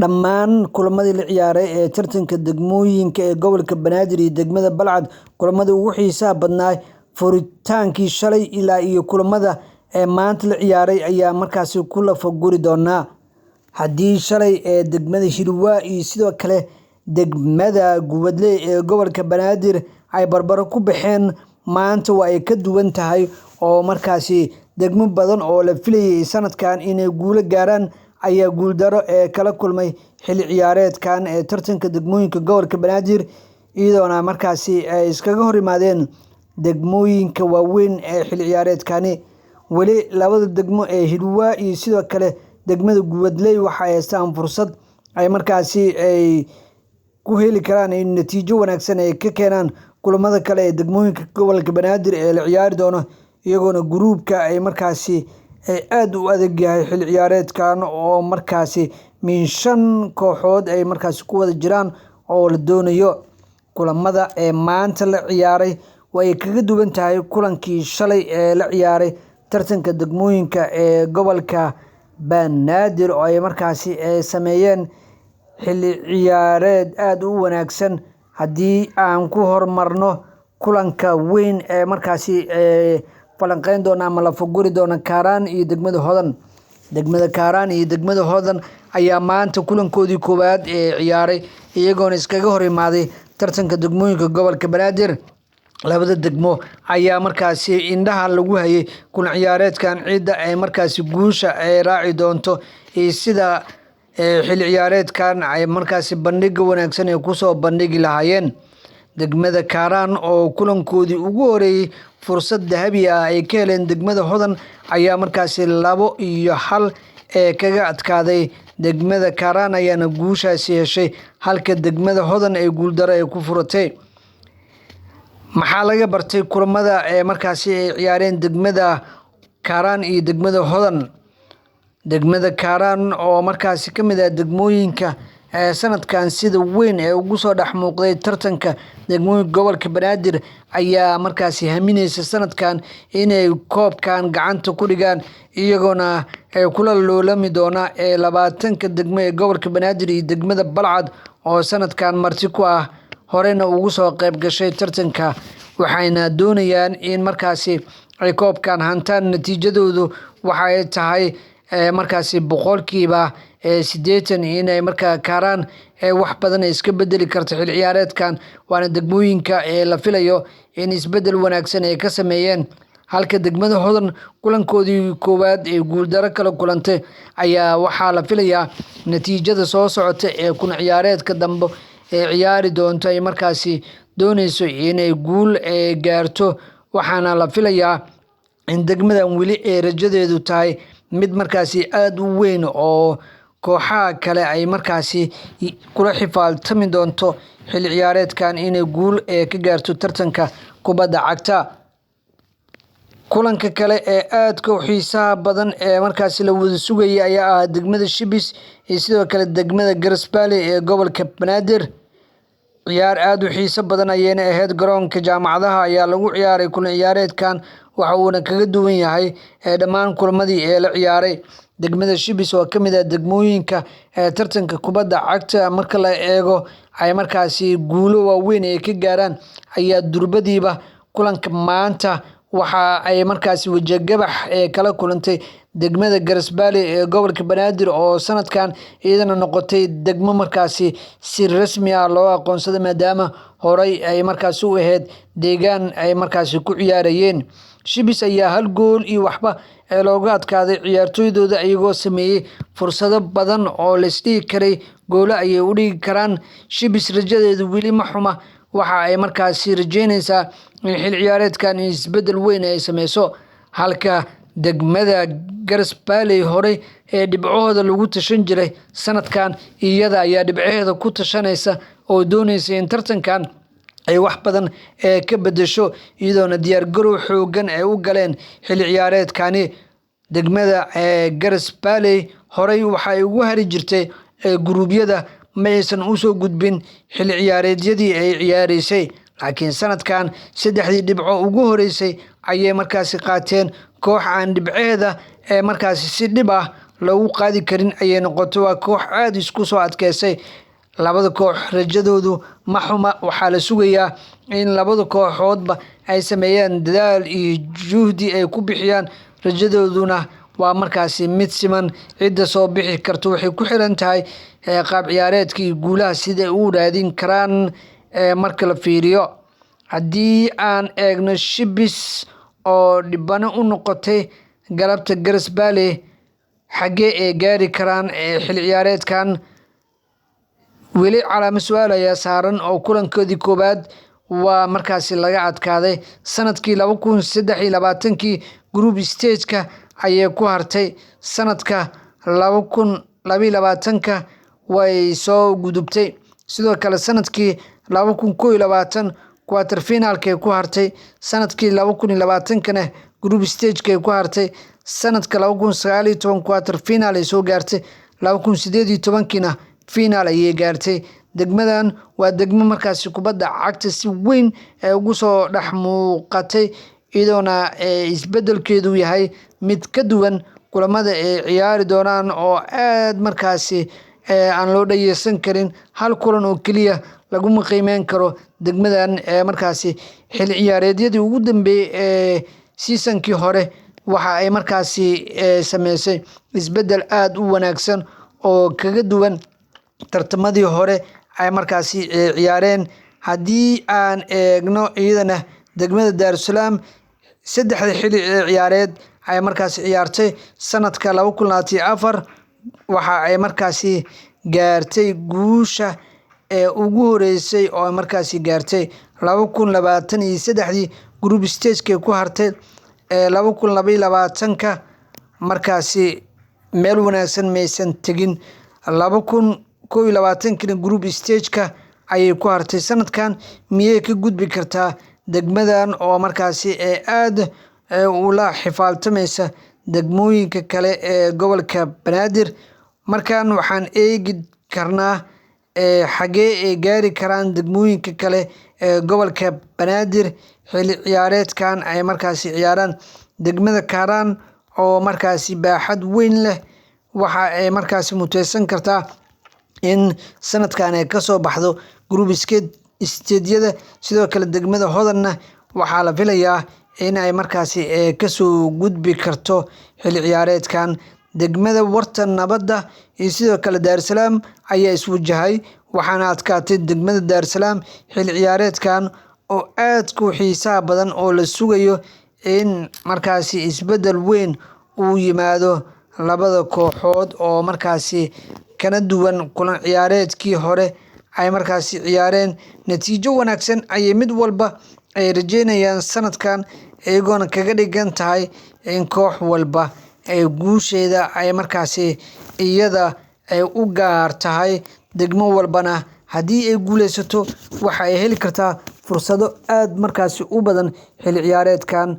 Dhammaan kulamadii la ciyaaray ee tartanka degmooyinka ee gobolka Banaadir iyo degmada Balcad kulamadii ugu xiisaha badnaa furitaankii shalay ilaa iyo kulamada maanta la ciyaaray ayaa markaasi ku lafaguri doona. Haddii shalay degmada Hiirwa iyo sidoo kale degmada Gubadley ee gobolka Banaadir ay barbaro ku baxeen, maanta waa ay ka duwan tahay oo markaasi degmo badan oo la filayay sanadkan inay guulo gaaraan ayaa guuldaro kala kulmay xilli ciyaareedkan ee tartanka degmooyinka gobolka Banaadir, iyadoona markaasi ay iskaga hor yimaadeen degmooyinka waaweyn ee xilli ciyaareedkani. Weli labada degmo ee Hiirwa iyo sidoo kale degmada Gubadley waxa ay haystaan fursad ay markaasi ay ku heli karaan in natiijo wanaagsan ay ka keenaan kulamada kale ee degmooyinka gobolka Banaadir ee la ciyaari doono, iyagoona gruubka ay markaasi aad u adag yahay xilli ciyaareedkan oo markaasi min 5 kooxood ay markaasi ku wada jiraan oo la doonayo. Kulamada maanta la ciyaaray way kaga duwan tahay kulankii shalay ee la ciyaaray tartanka degmooyinka ee gobolka Banaadir oo ay markaasi sameeyeen xilli ciyaareed aad u wanaagsan. Haddii aan ku hormarno kulanka weyn ee markaasi falanqeyn doona ama la faguri doona Kaaraan iyo degmada Hodan. Degmada Kaaraan iyo degmada Hodan ayaa maanta kulankoodii koowaad ciyaaray, iyagoona iskaga hor imaaday tartanka degmooyinka gobolka Banaadir. Labada degmo ayaa markaasi indhaha lagu hayay kulan ciyaareedkan ciidda ay markaasi guusha ay raaci doonto iyo sida xilli ciyaareedkan ay markaasi bandhig wanaagsan ay ku soo bandhigi lahaayeen. Degmada Kaaraan oo kulankoodii ugu horeeyay fursad dahabi ah ay ka heleen degmada Hodan ayaa markaasi 2-1 kaga adkaaday. Degmada Kaaraan ayaana guushaasi heshay halka degmada Hodan ay guuldaro ay ku furatay. Maxaa laga bartay kulamada markaasi ay ciyaareen degmada Kaaraan iyo degmada Hodan? Degmada Kaaraan oo markaasi ka mid ah degmooyinka sanadkan sida weyn ugu soo dhex muuqday tartanka degmooyinka gobolka Banaadir ayaa markaasi haminaysa sanadkan inay koobkan gacanta ku dhigaan, iyagoona kula loolami doona 20 degmo ee gobolka Banaadir iyo degmada Balcad oo sanadkan marti ku ah, horena ugu soo qayb gashay tartanka, waxayna doonayaan in markaasi ay koobkan hantaan. Natiijadoodu waxay tahay markaasi 80% inay markaa Kaaraan wax badan iska bedeli karto xilli ciyaareedkan, waana degmooyinka la filayo in isbedel wanaagsan ay ka sameeyeen. Halka degmada Hodan kulankoodii koowaad ee guuldaro kala kulantay ayaa waxaa la filayaa natiijada soo socota ee kulan ciyaareedka dambe ee ciyaari doonto ay markaasi doonayso inay guul gaarto, waxaana la filayaa in degmadan weli rajadeedu tahay mid markaasi aad u weyn oo kooxaha kale ay markaasi kula xifaaltami doonto xilli ciyaareedkan inay guul ka gaarto tartanka kubadda cagta. Kulanka kale ee aadka u xiisaha badan ee markaasi la wada sugayay ayaa ah degmada Shibis iyo sidoo kale degmada Garsbaale ee gobolka Banaadir. Ciyaar aad u xiiso badan ayayna ahayd. Garoonka jaamacadaha ayaa lagu ciyaaray kulan ciyaareedkan, waxa uuna kaga duwan yahay dhammaan kulamadii la ciyaaray. Degmada Shibis oo ka mid ah degmooyinka tartanka kubadda cagta marka la eego ay markaasi guulo waaweyn ay ka gaaraan ayaa durbadiiba kulanka maanta waxa ay markaasi wajagabax kala kulantay degmada Garsbaale ee gobolka Banaadir oo sanadkan iyadana noqotay degmo markaasi si rasmi ah loo aqoonsaday, maadaama horey ay markaasi u ahayd deegaan ay markaasi ku ciyaarayeen. Shibis ayaa 1 gool iyo waxba looga adkaaday ciyaartooydooda, iyagoo sameeyay fursado badan oo la isdhihi karay goolo ayay u dhigi karaan. Shibis rajadeedu weli ma xuma, waxa ay markaasi rajeynaysaa in xilli ciyaareedkan isbedel weyn ay sameyso. Halka degmada Garsbaale horey dhibcahooda lagu tashan jiray, sanadkan iyada ayaa dhibcaheeda ku tashanaysa oo doonaysa in tartankan ay wax badan ka bedesho, iyadoona diyaargarow xoogan ay u galeen xilli ciyaareedkani. Degmada Garsbaale horey waxay ugu hari jirtay gruubyada, ma aysan u soo gudbin xilli ciyaareedyadii ay ciyaaraysay, laakiin sanadkan 3 dhibco ugu horeysay ayay markaasi qaateen koox aan dhibceeda markaasi si dhib ah lagu qaadi karin ayay noqotay. Waa koox aad isku soo adkeysay. Labada koox rajadoodu ma xuma. Waxaa la sugayaa in labada kooxoodba ay sameeyaan dadaal iyo juhdi ay ku bixiyaan. Rajadooduna waa markaasi mid siman. Cidda soo bixi karto waxay ku xiran tahay qaab ciyaareedka iyo guulaha sida u raadin karaan marka la fiiriyo. Haddii aan eegno Shibis oo dhibano u noqotay galabta Garas Bale, xagee ay gaari karaan xilli ciyaareedkan? Weli calaamad su'aal ayaa saaran oo kulankoodii koowaad waa markaasi laga adkaaday. Sanadkii 2023 group stage-ka ayay ku hartay. Sanadka 2022 way soo gudubtay. Sidoo kale sanadkii 2021 quarter finalka ku hartay. Sanadkii 2020 group stage-ka ku hartay. Sanadka 2019 quarter final ay soo gaartay. 2018 final ayay gaartay. Degmadan waa degmo markaasi kubadda cagta si weyn ay ugu soo dhex muuqatay, iyadoona isbedelkeedu yahay mid ka duwan kulamada ay ciyaari doonaan oo aad markaasi aan loo dhageysan karin. Hal kulan oo kaliya laguma qiimeyn karo degmadan markaasi xilli ciyaareedyadii ugu dambeeyay season-kii hore waxa ay markaasi sameysay isbedel aad u wanaagsan oo kaga duwan tartamadii hore ay markaasi ciyaareen. Haddii aan eegno iyadana degmada Daarusalaam saddexda xilli ciyaareed ay markaasi ciyaartay. Sanadka 2024 waxa ay markaasi gaartay guusha ugu horeysay oo markaasi gaartay. 2023 group stage-ka ku hartay. 2022 markaasi meel wanaagsan maysan tegin. 2021 group stage-ka ayay ku hartay. Sanadkan miyay ka gudbi kartaa degmadan oo markaasi aad ula xifaaltamaysa degmooyinka kale ee gobolka Banaadir? Markaan waxaan eegi karnaa xagee ay gaari karaan degmooyinka kale ee gobolka Banaadir xilli ciyaareedkan ay markaasi ciyaaraan. Degmada Kaaraan oo markaasi baaxad weyn leh waxa ay markaasi muteysan kartaa in sanadkan ay ka soo baxdo group stage-yada. Sidoo kale degmada Hodanna waxaa la filayaa in ay markaasi ka soo gudbi karto xilli ciyaareedkan. Degmada Warta Nabadda iyo sidoo kale Daarusalaam ayaa iswajahay, waxaana adkaatay degmada Daarusalaam xilli ciyaareedkan oo aad ku xiisaha badan oo la sugayo in markaasi isbedel weyn uu yimaado. Labada kooxood oo markaasi kana duwan kulan ciyaareedkii hore ay markaasi ciyaareen. Natiijo wanaagsan ayay mid walba ay rajeynayaan sanadkan, iyagoona kaga dhigan tahay in koox walba ay guusheeda ay markaasi iyada ay u gaar tahay. Degmo walbana haddii ay guuleysato waxa ay heli kartaa fursado aad markaasi u badan xilli ciyaareedkan.